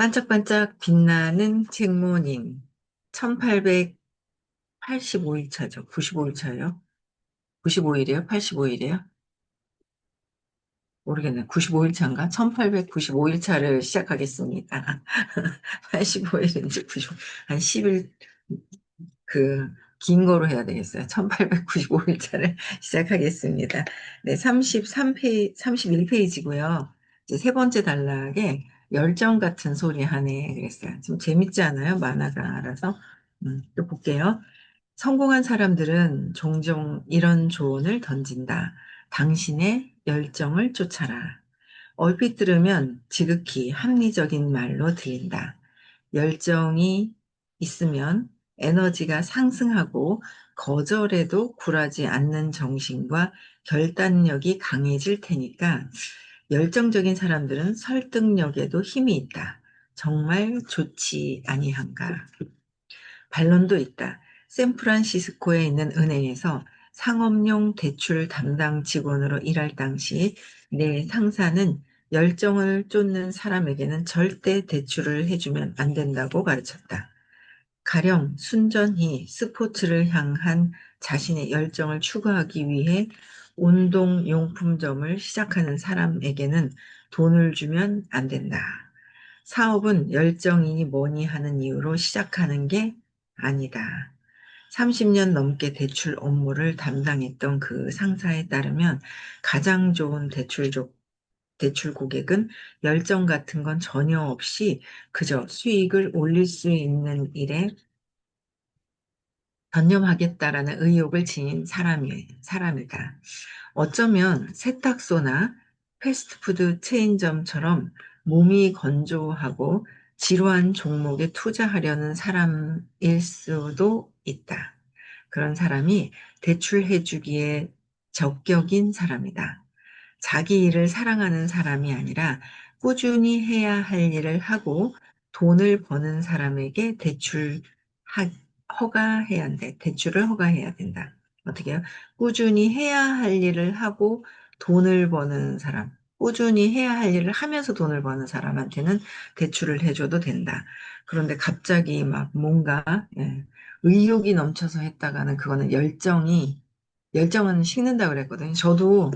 반짝반짝 빛나는 책모닝. 1885일 차죠. 95일 차요? 95일이에요? 85일이에요? 모르겠네. 95일 차인가? 1895일 차를 시작하겠습니다. 85일인지 95, 한 10일, 그, 긴 거로 해야 되겠어요. 1895일 차를 시작하겠습니다. 네, 33페이지, 31페이지고요. 이제 세 번째 단락에 열정 같은 소리 하네. 그랬어요. 좀 재밌지 않아요? 만화가 알아서. 또 볼게요. 성공한 사람들은 종종 이런 조언을 던진다. 당신의 열정을 쫓아라. 얼핏 들으면 지극히 합리적인 말로 들린다. 열정이 있으면 에너지가 상승하고 거절에도 굴하지 않는 정신과 결단력이 강해질 테니까 열정적인 사람들은 설득력에도 힘이 있다. 정말 좋지 아니한가. 반론도 있다. 샌프란시스코에 있는 은행에서 상업용 대출 담당 직원으로 일할 당시 내 상사는 열정을 쫓는 사람에게는 절대 대출을 해주면 안 된다고 가르쳤다. 가령 순전히 스포츠를 향한 자신의 열정을 추구하기 위해 운동용품점을 시작하는 사람에게는 돈을 주면 안 된다. 사업은 열정이니 뭐니 하는 이유로 시작하는 게 아니다. 30년 넘게 대출 업무를 담당했던 그 상사에 따르면 가장 좋은 대출 고객은 열정 같은 건 전혀 없이 그저 수익을 올릴 수 있는 일에 전념하겠다라는 의욕을 지닌 사람이다. 어쩌면 세탁소나 패스트푸드 체인점처럼 몸이 건조하고 지루한 종목에 투자하려는 사람일 수도 있다. 그런 사람이 대출해주기에 적격인 사람이다. 자기 일을 사랑하는 사람이 아니라 꾸준히 해야 할 일을 하고 돈을 버는 사람에게 허가해야 한대. 대출을 허가해야 된다. 어떻게 해요? 꾸준히 해야 할 일을 하고 돈을 버는 사람, 꾸준히 해야 할 일을 하면서 돈을 버는 사람한테는 대출을 해줘도 된다. 그런데 갑자기 막 뭔가, 의욕이 넘쳐서 했다가는 그거는 열정은 식는다 그랬거든요. 저도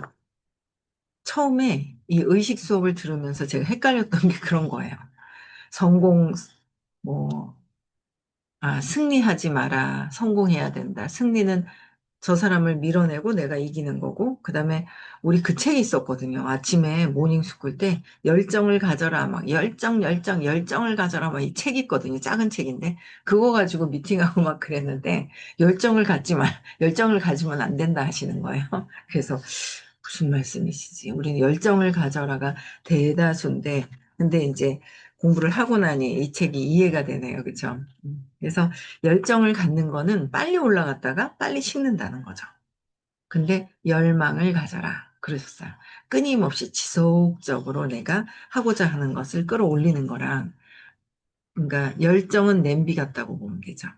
처음에 이 의식 수업을 들으면서 제가 헷갈렸던 게 그런 거예요. 성공, 뭐, 승리하지 마라. 성공해야 된다. 승리는 저 사람을 밀어내고 내가 이기는 거고, 그 다음에 우리 그 책이 있었거든요. 아침에 모닝스쿨 때 열정을 가져라. 막 열정을 가져라. 막 이 책 있거든요. 작은 책인데. 그거 가지고 미팅하고 막 그랬는데, 열정을 가지면 안 된다 하시는 거예요. 그래서 무슨 말씀이시지? 우리는 열정을 가져라가 대다수인데, 근데 이제 공부를 하고 나니 이 책이 이해가 되네요. 그죠? 그래서 열정을 갖는 거는 빨리 올라갔다가 빨리 식는다는 거죠. 근데 열망을 가져라. 그러셨어요. 끊임없이 지속적으로 내가 하고자 하는 것을 끌어올리는 거랑, 그러니까 열정은 냄비 같다고 보면 되죠.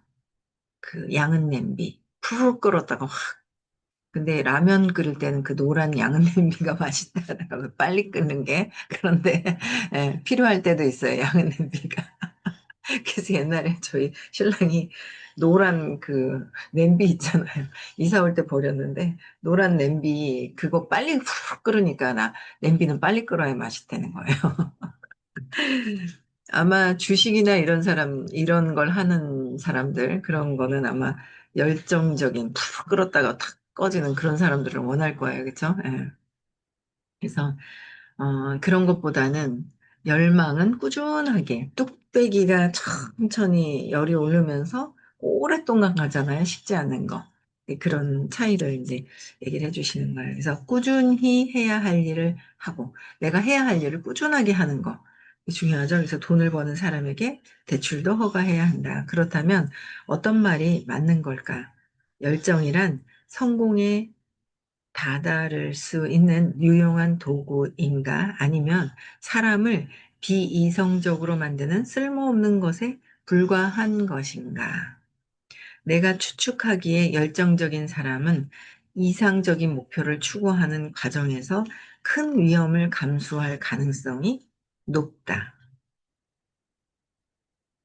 그 양은 냄비. 푹 끓었다가 확. 근데 라면 끓일 때는 그 노란 양은 냄비가 맛있다라고 빨리 끓는 게. 그런데 필요할 때도 있어요. 양은 냄비가. 그래서 옛날에 저희 신랑이 노란 그 냄비 있잖아요. 이사 올 때 버렸는데 노란 냄비 그거 빨리 훅 끓으니까 냄비는 빨리 끓어야 맛있다는 거예요. 아마 주식이나 이런 걸 하는 사람들 그런 거는 아마 열정적인 푹 끓었다가 탁 꺼지는 그런 사람들을 원할 거예요. 그렇죠? 그래서 그런 것보다는 열망은 꾸준하게 뚝배기가 천천히 열이 오르면서 오랫동안 가잖아요. 식지 않는 거. 네, 그런 차이를 이제 얘기를 해주시는 거예요. 그래서 꾸준히 해야 할 일을 하고 내가 해야 할 일을 꾸준하게 하는 거. 이게 중요하죠. 그래서 돈을 버는 사람에게 대출도 허가해야 한다. 그렇다면 어떤 말이 맞는 걸까? 열정이란 성공의 다다를 수 있는 유용한 도구인가? 아니면 사람을 비이성적으로 만드는 쓸모없는 것에 불과한 것인가? 내가 추측하기에 열정적인 사람은 이상적인 목표를 추구하는 과정에서 큰 위험을 감수할 가능성이 높다.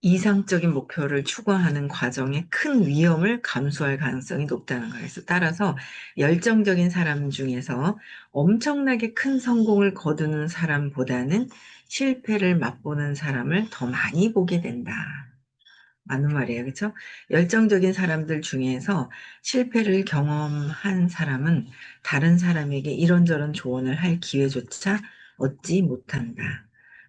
이상적인 목표를 추구하는 과정에 큰 위험을 감수할 가능성이 높다는 거예요. 그래서 따라서 열정적인 사람 중에서 엄청나게 큰 성공을 거두는 사람보다는 실패를 맛보는 사람을 더 많이 보게 된다. 맞는 말이에요. 그렇죠? 열정적인 사람들 중에서 실패를 경험한 사람은 다른 사람에게 이런저런 조언을 할 기회조차 얻지 못한다.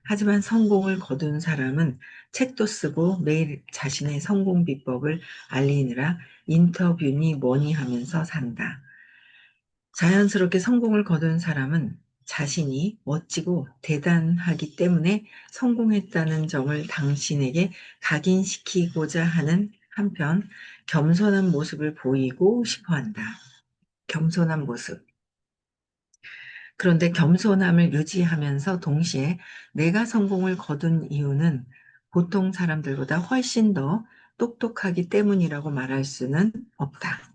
하지만 성공을 거둔 사람은 책도 쓰고 매일 자신의 성공 비법을 알리느라 인터뷰니 뭐니 하면서 산다. 자연스럽게 성공을 거둔 사람은 자신이 멋지고 대단하기 때문에 성공했다는 점을 당신에게 각인시키고자 하는 한편 겸손한 모습을 보이고 싶어 한다. 겸손한 모습. 그런데 겸손함을 유지하면서 동시에 내가 성공을 거둔 이유는 보통 사람들보다 훨씬 더 똑똑하기 때문이라고 말할 수는 없다.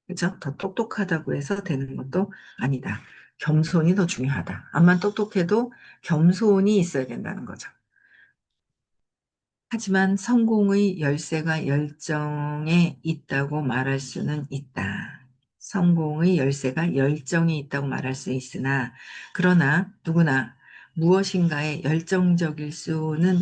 그죠? 더 똑똑하다고 해서 되는 것도 아니다. 겸손이 더 중요하다. 암만 똑똑해도 겸손이 있어야 된다는 거죠. 하지만 성공의 열쇠가 열정에 있다고 말할 수는 있다. 성공의 열쇠가 열정에 있다고 말할 수 있으나, 그러나 누구나 무엇인가에 열정적일 수는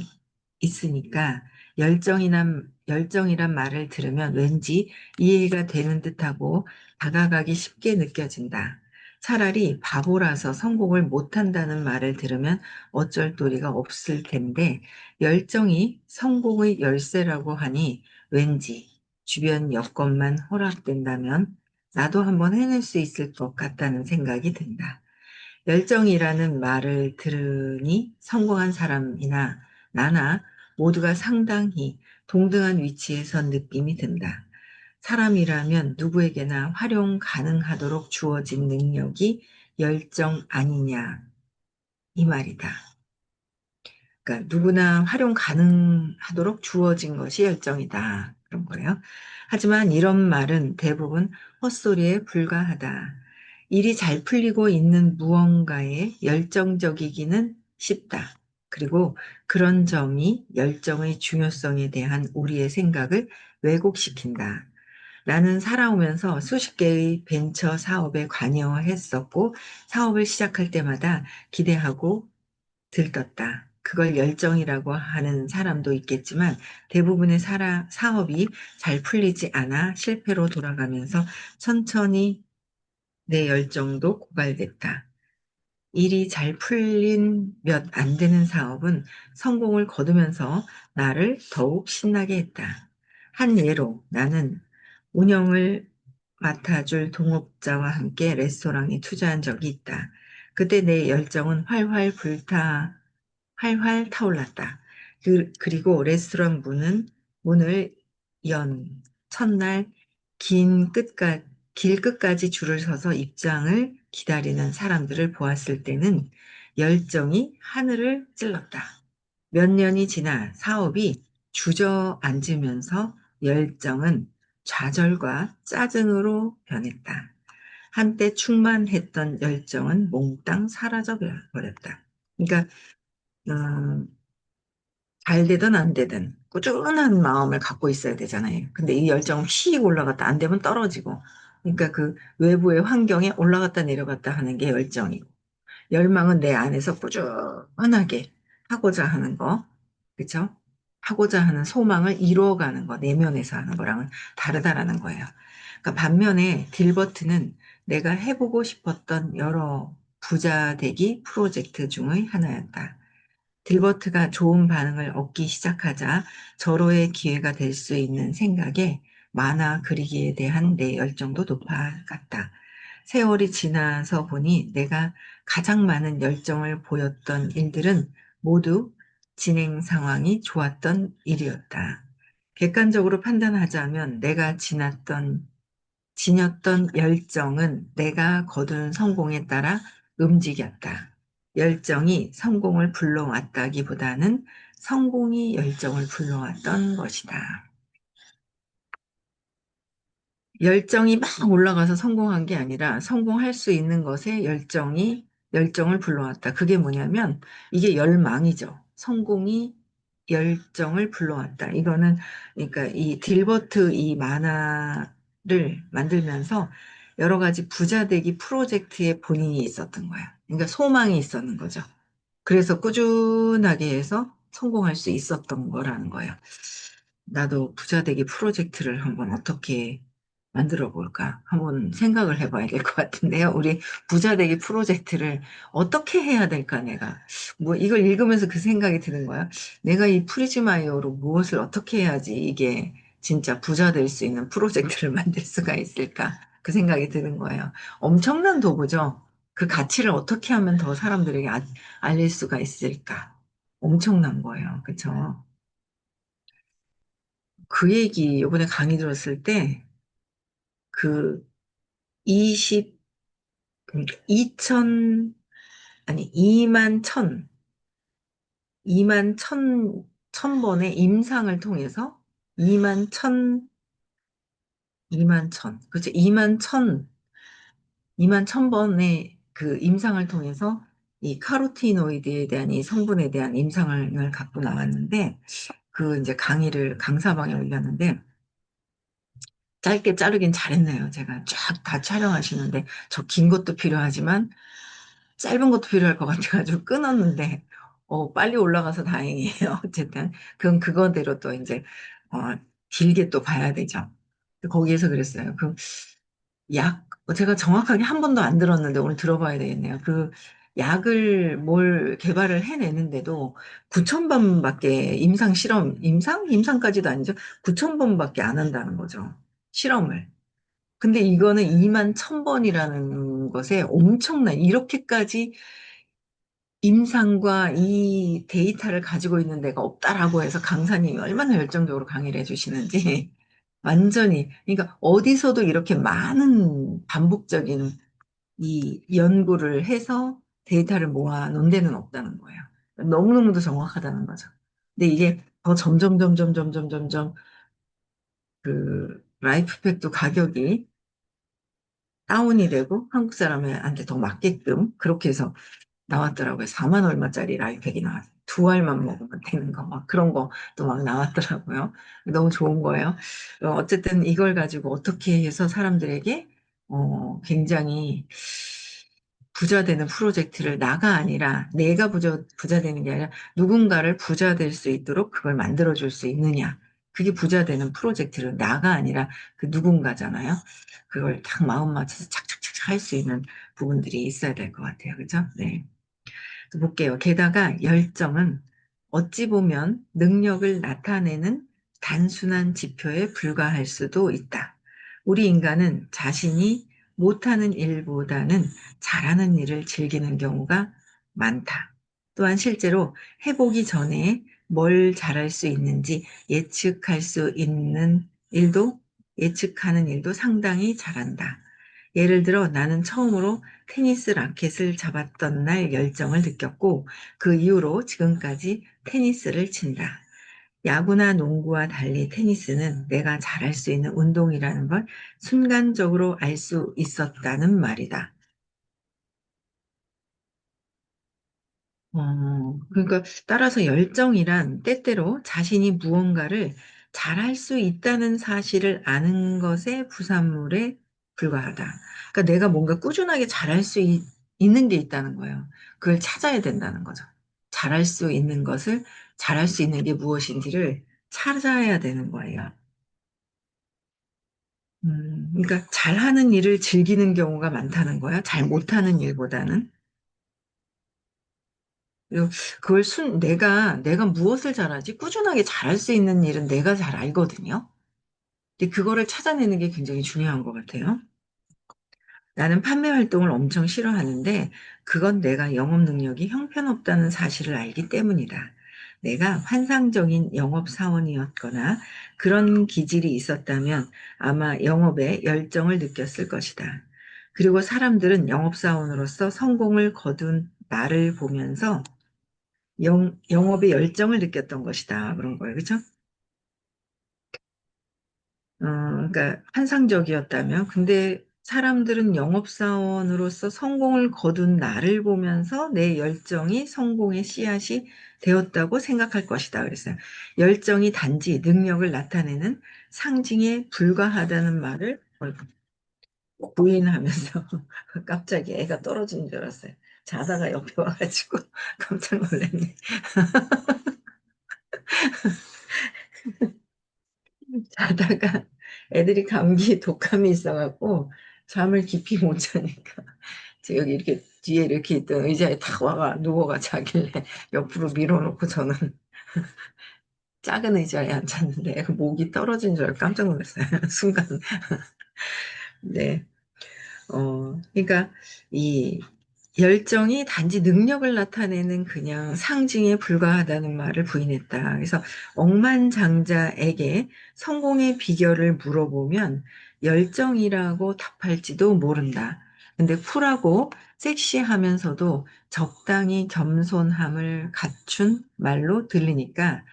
있으니까 열정이란 말을 들으면 왠지 이해가 되는 듯하고 다가가기 쉽게 느껴진다. 차라리 바보라서 성공을 못한다는 말을 들으면 어쩔 도리가 없을 텐데 열정이 성공의 열쇠라고 하니 왠지 주변 여건만 허락된다면 나도 한번 해낼 수 있을 것 같다는 생각이 든다. 열정이라는 말을 들으니 성공한 사람이나 나나 모두가 상당히 동등한 위치에 선 느낌이 든다. 사람이라면 누구에게나 활용 가능하도록 주어진 능력이 열정 아니냐, 이 말이다. 그러니까 누구나 활용 가능하도록 주어진 것이 열정이다. 그런 거예요. 하지만 이런 말은 대부분 헛소리에 불과하다. 일이 잘 풀리고 있는 무언가에 열정적이기는 쉽다. 그리고 그런 점이 열정의 중요성에 대한 우리의 생각을 왜곡시킨다. 나는 살아오면서 수십 개의 벤처 사업에 관여했었고, 사업을 시작할 때마다 기대하고 들떴다. 그걸 열정이라고 하는 사람도 있겠지만 대부분의 사업이 잘 풀리지 않아 실패로 돌아가면서 천천히 내 열정도 고갈됐다. 일이 잘 풀린 몇 안 되는 사업은 성공을 거두면서 나를 더욱 신나게 했다. 한 예로 나는 운영을 맡아줄 동업자와 함께 레스토랑에 투자한 적이 있다. 그때 내 열정은 활활 타올랐다. 그리고 레스토랑 문을 연 첫날 길 끝까지 줄을 서서 입장을 기다리는 사람들을 보았을 때는 열정이 하늘을 찔렀다. 몇 년이 지나 사업이 주저앉으면서 열정은 좌절과 짜증으로 변했다. 한때 충만했던 열정은 몽땅 사라져 버렸다. 그러니까 음, 잘 되든 안 되든 꾸준한 마음을 갖고 있어야 되잖아요. 근데 이 열정은 휙 올라갔다 안 되면 떨어지고. 그러니까 그 외부의 환경에 올라갔다 내려갔다 하는 게 열정이고. 열망은 내 안에서 꾸준하게 하고자 하는 거. 그쵸? 하고자 하는 소망을 이루어가는 거, 내면에서 하는 거랑은 다르다라는 거예요. 그러니까 반면에 딜버트는 내가 해보고 싶었던 여러 부자 되기 프로젝트 중의 하나였다. 딜버트가 좋은 반응을 얻기 시작하자 절호의 기회가 될 수 있는 생각에 만화 그리기에 대한 내 열정도 높아갔다. 세월이 지나서 보니 내가 가장 많은 열정을 보였던 일들은 모두 진행 상황이 좋았던 일이었다. 객관적으로 판단하자면 내가 지녔던 열정은 내가 거둔 성공에 따라 움직였다. 열정이 성공을 불러왔다기보다는 성공이 열정을 불러왔던 것이다. 열정이 막 올라가서 성공한 게 아니라 성공할 수 있는 것에 열정을 불러왔다. 그게 뭐냐면 이게 열망이죠. 성공이 열정을 불러왔다. 이거는 그러니까 이 딜버트 이 만화를 만들면서 여러 가지 부자 되기 프로젝트에 본인이 있었던 거야. 그러니까 소망이 있었는 거죠. 그래서 꾸준하게 해서 성공할 수 있었던 거라는 거예요. 나도 부자 되기 프로젝트를 한번 어떻게 만들어 볼까? 한번 생각을 해봐야 될 것 같은데요. 우리 부자 되기 프로젝트를 어떻게 해야 될까, 내가. 뭐, 이걸 읽으면서 그 생각이 드는 거야. 내가 이 프리즈마이어로 무엇을 어떻게 해야지 이게 진짜 부자 될 수 있는 프로젝트를 만들 수가 있을까? 그 생각이 드는 거예요. 엄청난 도구죠. 그 가치를 어떻게 하면 더 사람들에게 알릴 수가 있을까? 엄청난 거예요. 그쵸? 그 얘기 요번에 강의 들었을 때, 그 20, 2천, 아니, 2만 천 번의 임상을 통해서 2만 천, 2만 천, 그렇죠. 2만 천 번의 그 임상을 통해서 이 카로티노이드에 대한 이 성분에 대한 임상을 갖고 나왔는데, 그 이제 강사방에 올렸는데, 짧게 자르긴 잘했네요. 제가 쫙 다 촬영하시는데, 저 긴 것도 필요하지만, 짧은 것도 필요할 것 같아가지고 끊었는데, 빨리 올라가서 다행이에요. 어쨌든, 그럼 그거대로 또 이제, 어, 길게 또 봐야 되죠. 거기에서 그랬어요. 제가 정확하게 한 번도 안 들었는데 오늘 들어봐야 되겠네요. 그 약을 뭘 개발을 해내는데도 9천 번밖에 임상까지도 아니죠. 9천 번밖에 안 한다는 거죠. 실험을. 근데 이거는 2만 천 번이라는 것에 이렇게까지 임상과 이 데이터를 가지고 있는 데가 없다라고 해서 강사님이 얼마나 열정적으로 강의를 해주시는지 완전히, 그러니까 어디서도 이렇게 많은 반복적인 이 연구를 해서 데이터를 모아 놓은 데는 없다는 거예요. 너무너무도 정확하다는 거죠. 근데 이게 더 점점 그 라이프팩도 가격이 다운이 되고 한국 사람한테 더 맞게끔 그렇게 해서 나왔더라고요. 4만 얼마짜리 라이팩이 나왔어요. 두 알만 먹으면 되는 거, 막 그런 거 또 막 나왔더라고요. 너무 좋은 거예요. 어쨌든 이걸 가지고 어떻게 해서 사람들에게, 굉장히 부자 되는 프로젝트를 나가 아니라 내가 부자 되는 게 아니라 누군가를 부자 될 수 있도록 그걸 만들어 줄 수 있느냐. 그게 부자 되는 프로젝트를 나가 아니라 그 누군가잖아요. 그걸 딱 마음 맞춰서 착착착착 할 수 있는 부분들이 있어야 될 것 같아요. 그죠? 네. 또 볼게요. 게다가 열정은 어찌 보면 능력을 나타내는 단순한 지표에 불과할 수도 있다. 우리 인간은 자신이 못하는 일보다는 잘하는 일을 즐기는 경우가 많다. 또한 실제로 해보기 전에 뭘 잘할 수 있는지 예측하는 일도 상당히 잘한다. 예를 들어 나는 처음으로 테니스 라켓을 잡았던 날 열정을 느꼈고 그 이후로 지금까지 테니스를 친다. 야구나 농구와 달리 테니스는 내가 잘할 수 있는 운동이라는 걸 순간적으로 알 수 있었다는 말이다. 그러니까 따라서 열정이란 때때로 자신이 무언가를 잘할 수 있다는 사실을 아는 것의 부산물에 불과하다. 그러니까 내가 뭔가 꾸준하게 있는 게 있다는 거예요. 그걸 찾아야 된다는 거죠. 잘할 수 있는 것을, 잘할 수 있는 게 무엇인지를 찾아야 되는 거예요. 그러니까 잘하는 일을 즐기는 경우가 많다는 거예요. 잘 못하는 일보다는. 그리고 내가 무엇을 잘하지? 꾸준하게 잘할 수 있는 일은 내가 잘 알거든요. 근데 그거를 찾아내는 게 굉장히 중요한 것 같아요. 나는 판매 활동을 엄청 싫어하는데 그건 내가 영업 능력이 형편없다는 사실을 알기 때문이다. 내가 환상적인 영업사원이었거나 그런 기질이 있었다면 아마 영업에 열정을 느꼈을 것이다. 그리고 사람들은 영업사원으로서 성공을 거둔 나를 보면서 영업에 열정을 느꼈던 것이다. 그런 거예요. 그죠? 그러니까 환상적이었다면, 근데 사람들은 영업사원으로서 성공을 거둔 나를 보면서 내 열정이 성공의 씨앗이 되었다고 생각할 것이다. 그랬어요. 열정이 단지 능력을 나타내는 상징에 불과하다는 말을 부인하면서 갑자기 애가 떨어진 줄 알았어요. 자다가 옆에 와가지고 깜짝 놀랐네. 자다가 애들이 감기 독감이 있어갖고 잠을 깊이 못 자니까 여기 이렇게 뒤에 이렇게 있던 의자에 탁 와가 누워가 자길래 옆으로 밀어놓고 저는 작은 의자에 앉았는데 목이 떨어진 줄 알고 깜짝 놀랐어요. 순간. 네. 그러니까 이 열정이 단지 능력을 나타내는 그냥 상징에 불과하다는 말을 부인했다. 그래서 억만장자에게 성공의 비결을 물어보면 열정이라고 답할지도 모른다. 근데 쿨하고 섹시하면서도 적당히 겸손함을 갖춘 말로 들리니까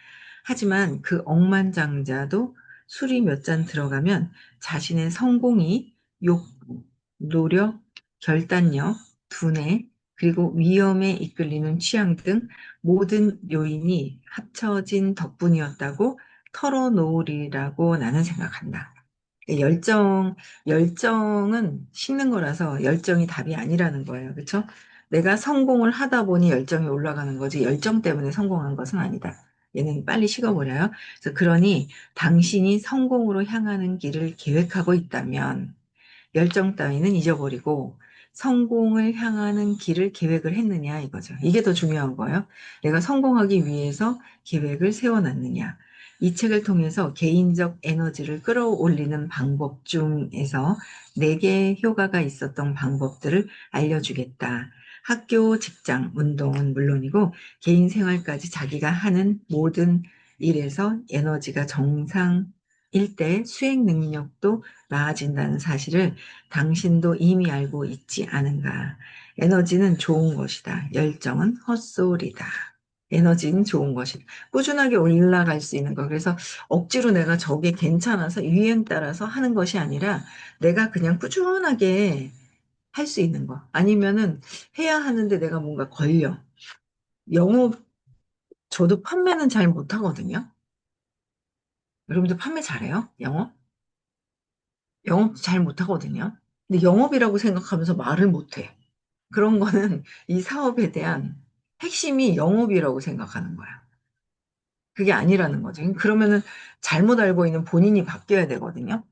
하지만 그 억만장자도 술이 몇 잔 들어가면 자신의 성공이 욕구, 노력, 결단력, 두뇌, 그리고 위험에 이끌리는 취향 등 모든 요인이 합쳐진 덕분이었다고 털어놓으리라고 나는 생각한다. 열정은 식는 거라서 열정이 답이 아니라는 거예요. 그렇죠? 내가 성공을 하다 보니 열정이 올라가는 거지 열정 때문에 성공한 것은 아니다. 얘는 빨리 식어버려요. 그래서 그러니 당신이 성공으로 향하는 길을 계획하고 있다면 열정 따위는 잊어버리고 성공을 향하는 길을 계획을 했느냐 이거죠. 이게 더 중요한 거예요. 내가 성공하기 위해서 계획을 세워놨느냐. 이 책을 통해서 개인적 에너지를 끌어올리는 방법 중에서 4개의 효과가 있었던 방법들을 알려주겠다. 학교, 직장, 운동은 물론이고 개인 생활까지 자기가 하는 모든 일에서 에너지가 정상일 때 수행 능력도 나아진다는 사실을 당신도 이미 알고 있지 않은가. 에너지는 좋은 것이다. 열정은 헛소리다. 에너지는 좋은 것이다. 꾸준하게 올라갈 수 있는 거. 그래서 억지로 내가 저게 괜찮아서 유행 따라서 하는 것이 아니라 내가 그냥 꾸준하게 할 수 있는 거. 아니면은 해야 하는데 내가 뭔가 걸려. 영업, 저도 판매는 잘 못하거든요. 여러분들 판매 잘해요? 영업? 영업 잘 못하거든요. 근데 영업이라고 생각하면서 말을 못해. 그런 거는 이 사업에 대한 핵심이 영업이라고 생각하는 거야. 그게 아니라는 거죠. 그러면은 잘못 알고 있는 본인이 바뀌어야 되거든요.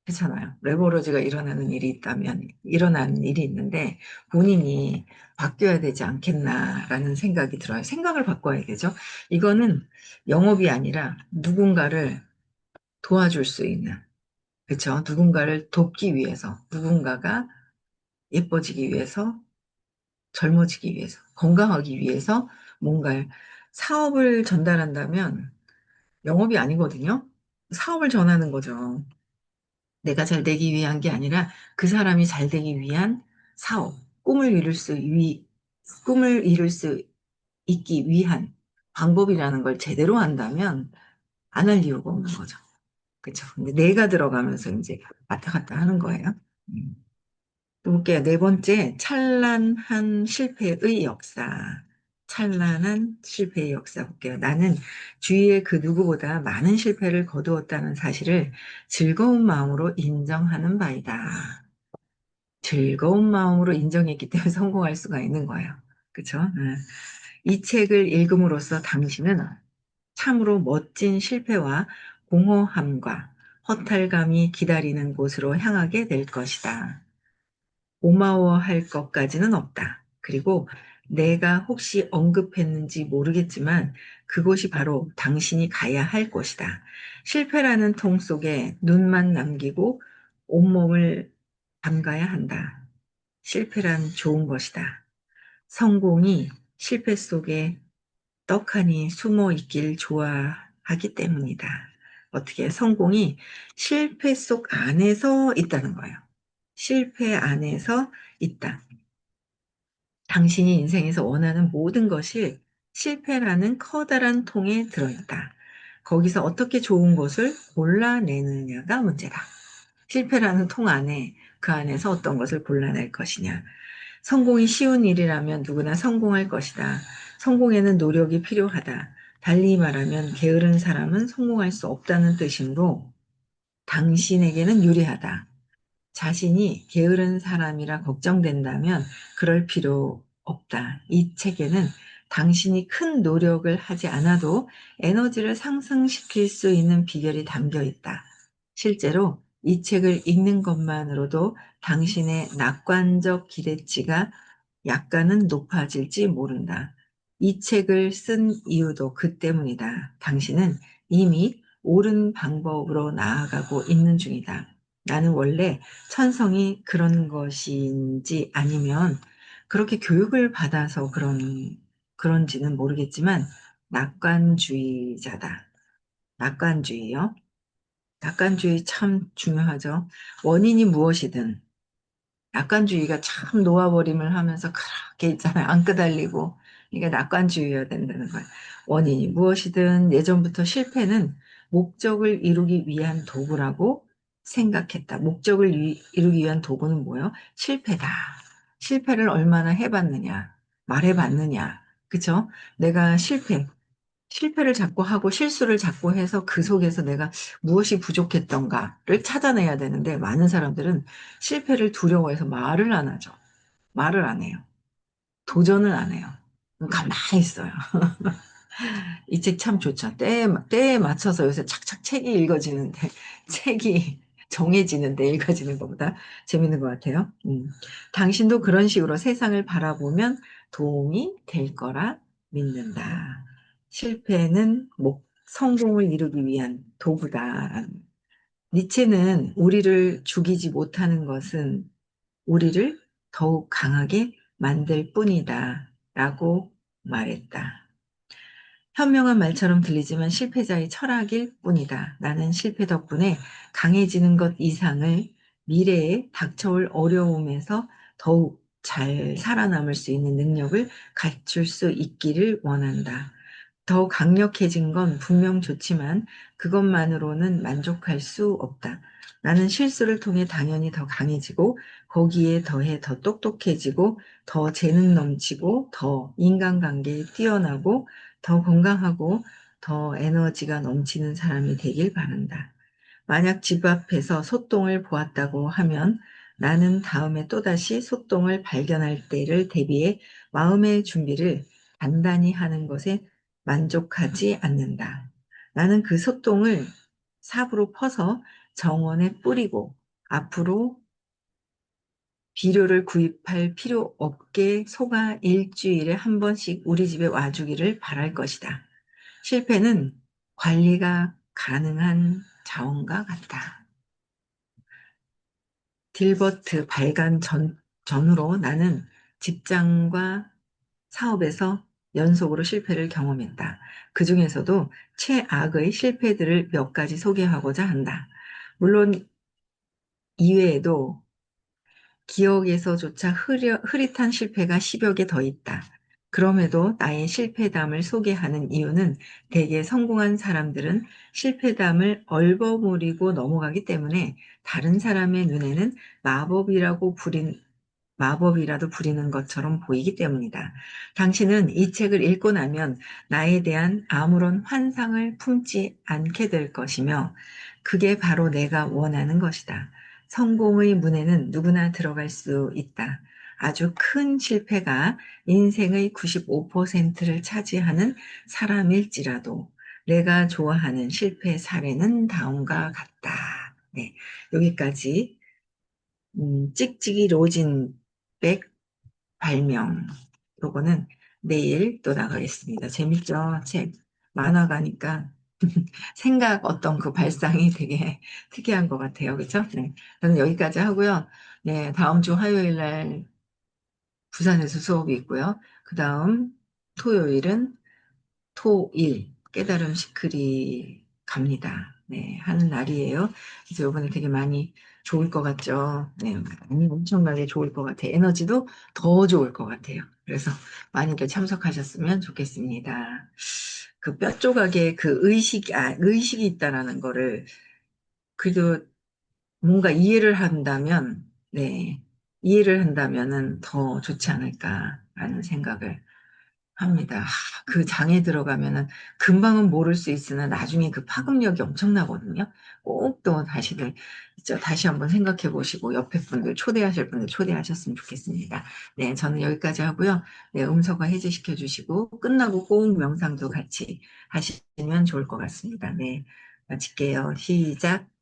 그렇잖아요. 레버러지가 일어나는 일이 있다면 일어나는 일이 있는데 본인이 바뀌어야 되지 않겠나라는 생각이 들어요. 생각을 바꿔야 되죠. 이거는 영업이 아니라 누군가를 도와줄 수 있는, 그렇죠? 누군가를 돕기 위해서, 누군가가 예뻐지기 위해서 젊어지기 위해서, 건강하기 위해서 뭔가 사업을 전달한다면 영업이 아니거든요. 사업을 전하는 거죠. 내가 잘 되기 위한 게 아니라 그 사람이 잘 되기 위한 사업, 꿈을 이룰 수 있기 위한 방법이라는 걸 제대로 한다면 안 할 이유가 없는 거죠. 그렇죠. 근데 내가 들어가면서 이제 왔다 갔다 하는 거예요. 음. 또 볼게요. 네 번째, 찬란한 실패의 역사. 찬란한 실패의 역사 볼게요. 나는 주위의 그 누구보다 많은 실패를 거두었다는 사실을 즐거운 마음으로 인정하는 바이다. 즐거운 마음으로 인정했기 때문에 성공할 수가 있는 거예요. 그렇죠? 이 책을 읽음으로써 당신은 참으로 멋진 실패와 공허함과 허탈감이 기다리는 곳으로 향하게 될 것이다. 고마워할 것까지는 없다. 그리고 내가 혹시 언급했는지 모르겠지만 그곳이 바로 당신이 가야 할 곳이다. 실패라는 통 속에 눈만 남기고 온몸을 담가야 한다. 실패란 좋은 것이다. 성공이 실패 속에 떡하니 숨어 있길 좋아하기 때문이다. 어떻게 성공이 실패 속 안에서 있다는 거예요. 실패 안에서 있다. 당신이 인생에서 원하는 모든 것이 실패라는 커다란 통에 들어있다. 거기서 어떻게 좋은 것을 골라내느냐가 문제다. 실패라는 통 안에 그 안에서 어떤 것을 골라낼 것이냐. 성공이 쉬운 일이라면 누구나 성공할 것이다. 성공에는 노력이 필요하다. 달리 말하면 게으른 사람은 성공할 수 없다는 뜻이므로 당신에게는 유리하다. 자신이 게으른 사람이라 걱정된다면 그럴 필요 없다. 이 책에는 당신이 큰 노력을 하지 않아도 에너지를 상승시킬 수 있는 비결이 담겨 있다. 실제로 이 책을 읽는 것만으로도 당신의 낙관적 기대치가 약간은 높아질지 모른다. 이 책을 쓴 이유도 그 때문이다. 당신은 이미 옳은 방법으로 나아가고 있는 중이다. 나는 원래 천성이 그런 것인지 아니면 그렇게 교육을 받아서 그런지는 모르겠지만 낙관주의자다. 낙관주의요. 낙관주의 참 중요하죠. 원인이 무엇이든 낙관주의가 참 놓아버림을 하면서 그렇게 있잖아요. 안 끄달리고. 이게 낙관주의여야 된다는 거예요. 원인이 무엇이든 예전부터 실패는 목적을 이루기 위한 도구라고 생각했다. 목적을 이루기 위한 도구는 뭐예요? 실패다. 실패를 얼마나 해봤느냐, 말해봤느냐. 그쵸? 내가 실패를 자꾸 하고 실수를 자꾸 해서 그 속에서 내가 무엇이 부족했던가를 찾아내야 되는데 많은 사람들은 실패를 두려워해서 말을 안 하죠. 말을 안 해요. 도전을 안 해요. 가만히 있어요. 이 책 참 좋죠. 때에 맞춰서 요새 착착 책이 읽어지는데, 책이 정해지는데 읽어지는 것보다 재밌는 것 같아요. 당신도 그런 식으로 세상을 바라보면 도움이 될 거라 믿는다. 실패는 성공을 이루기 위한 도구다. 니체는 우리를 죽이지 못하는 것은 우리를 더욱 강하게 만들 뿐이다. 라고 말했다. 현명한 말처럼 들리지만 실패자의 철학일 뿐이다. 나는 실패 덕분에 강해지는 것 이상을 미래에 닥쳐올 어려움에서 더욱 잘 살아남을 수 있는 능력을 갖출 수 있기를 원한다. 더 강력해진 건 분명 좋지만 그것만으로는 만족할 수 없다. 나는 실수를 통해 당연히 더 강해지고 거기에 더해 더 똑똑해지고 더 재능 넘치고 더 인간관계에 뛰어나고 더 건강하고 더 에너지가 넘치는 사람이 되길 바란다. 만약 집 앞에서 소똥을 보았다고 하면 나는 다음에 또다시 소똥을 발견할 때를 대비해 마음의 준비를 단단히 하는 것에 만족하지 않는다. 나는 그 소똥을 삽으로 퍼서 정원에 뿌리고 앞으로 비료를 구입할 필요 없게 소가 일주일에 한 번씩 우리 집에 와주기를 바랄 것이다. 실패는 관리가 가능한 자원과 같다. 딜버트 발간 전후로 나는 직장과 사업에서 연속으로 실패를 경험했다. 그 중에서도 최악의 실패들을 몇 가지 소개하고자 한다. 물론 이외에도 기억에서조차 흐릿한 실패가 10여 개 더 있다. 그럼에도 나의 실패담을 소개하는 이유는 대개 성공한 사람들은 실패담을 얼버무리고 넘어가기 때문에 다른 사람의 눈에는 마법이라도 부리는 것처럼 보이기 때문이다. 당신은 이 책을 읽고 나면 나에 대한 아무런 환상을 품지 않게 될 것이며 그게 바로 내가 원하는 것이다. 성공의 문에는 누구나 들어갈 수 있다. 아주 큰 실패가 인생의 95%를 차지하는 사람일지라도 내가 좋아하는 실패 사례는 다음과 같다. 네, 여기까지 찍찍이 로진백 발명. 요거는 내일 또 나가겠습니다. 재밌죠? 책 만화가니까 생각 어떤 그 발상이 되게 특이한 것 같아요. 그렇죠? 네. 저는 여기까지 하고요. 네, 다음 주 화요일 날 부산에서 수업이 있고요. 그 다음 토요일은 토일 깨달음 시크릿 갑니다. 네, 하는 날이에요. 그래서 이번에 되게 많이 좋을 것 같죠. 네, 많이 엄청나게 좋을 것 같아요. 에너지도 더 좋을 것 같아요. 그래서 많이들 참석하셨으면 좋겠습니다. 그 뼈 조각에 그 의식이 있다라는 거를 그래도 뭔가 이해를 한다면 네, 이해를 한다면은 더 좋지 않을까라는 생각을 합니다. 그 장에 들어가면은 금방은 모를 수 있으나 나중에 그 파급력이 엄청나거든요. 꼭 또 다시 한번 생각해 보시고 옆에 분들 초대하실 분들 초대하셨으면 좋겠습니다. 네, 저는 여기까지 하고요. 네, 음성화 해제시켜 주시고 끝나고 꼭 명상도 같이 하시면 좋을 것 같습니다. 네, 마칠게요. 시작.